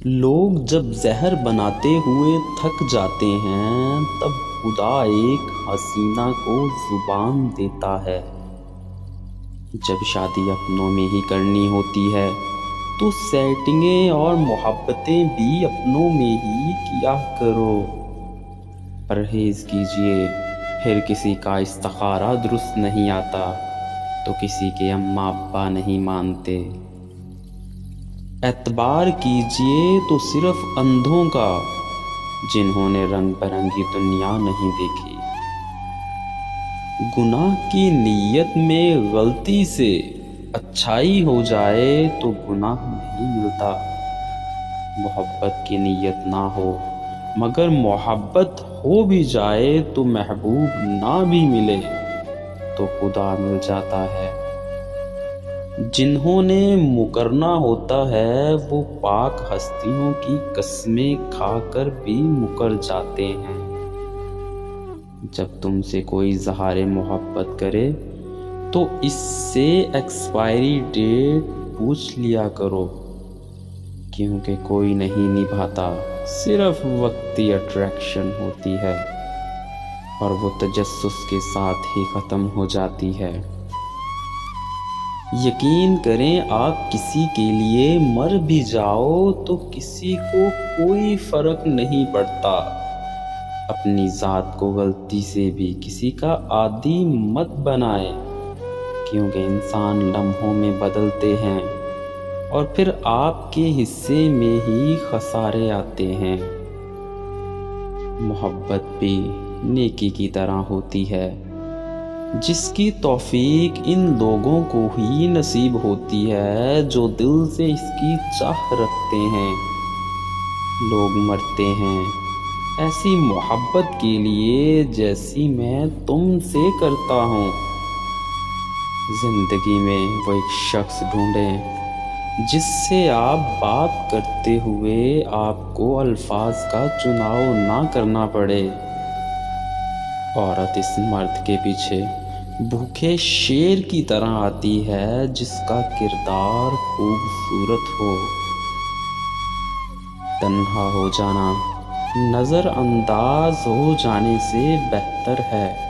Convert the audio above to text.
لوگ جب زہر بناتے ہوئے تھک جاتے ہیں تب خدا ایک حسینہ کو زبان دیتا ہے۔ جب شادی اپنوں میں ہی کرنی ہوتی ہے تو سیٹنگیں اور محبتیں بھی اپنوں میں ہی کیا کرو۔ پرہیز کیجئے، پھر کسی کا استخارہ درست نہیں آتا تو کسی کے اماں ابا نہیں مانتے۔ اعتبار کیجئے تو صرف اندھوں کا جنہوں نے رنگ برنگی دنیا نہیں دیکھی۔ گناہ کی نیت میں غلطی سے اچھائی ہو جائے تو گناہ نہیں ملتا۔ محبت کی نیت نہ ہو مگر محبت ہو بھی جائے تو محبوب نہ بھی ملے تو خدا مل جاتا ہے۔ جنہوں نے مکرنا ہوتا ہے وہ پاک ہستیوں کی قسمیں کھا کر بھی مکر جاتے ہیں۔ جب تم سے کوئی اظہار محبت کرے تو اس سے ایکسپائری ڈیٹ پوچھ لیا کرو، کیونکہ کوئی نہیں نبھاتا، صرف وقتی اٹریکشن ہوتی ہے اور وہ تجسس کے ساتھ ہی ختم ہو جاتی ہے۔ یقین کریں آپ کسی کے لیے مر بھی جاؤ تو کسی کو کوئی فرق نہیں پڑتا۔ اپنی ذات کو غلطی سے بھی کسی کا عادی مت بنائیں، کیونکہ انسان لمحوں میں بدلتے ہیں اور پھر آپ کے حصے میں ہی خسارے آتے ہیں۔ محبت بھی نیکی کی طرح ہوتی ہے، جس کی توفیق ان لوگوں کو ہی نصیب ہوتی ہے جو دل سے اس کی چاہ رکھتے ہیں۔ لوگ مرتے ہیں ایسی محبت کے لیے جیسی میں تم سے کرتا ہوں۔ زندگی میں وہ ایک شخص ڈھونڈیں جس سے آپ بات کرتے ہوئے آپ کو الفاظ کا چناؤ نہ کرنا پڑے۔ عورت اس مرد کے پیچھے بھوکے شیر کی طرح آتی ہے جس کا کردار خوبصورت ہو۔ تنہا ہو جانا نظر انداز ہو جانے سے بہتر ہے۔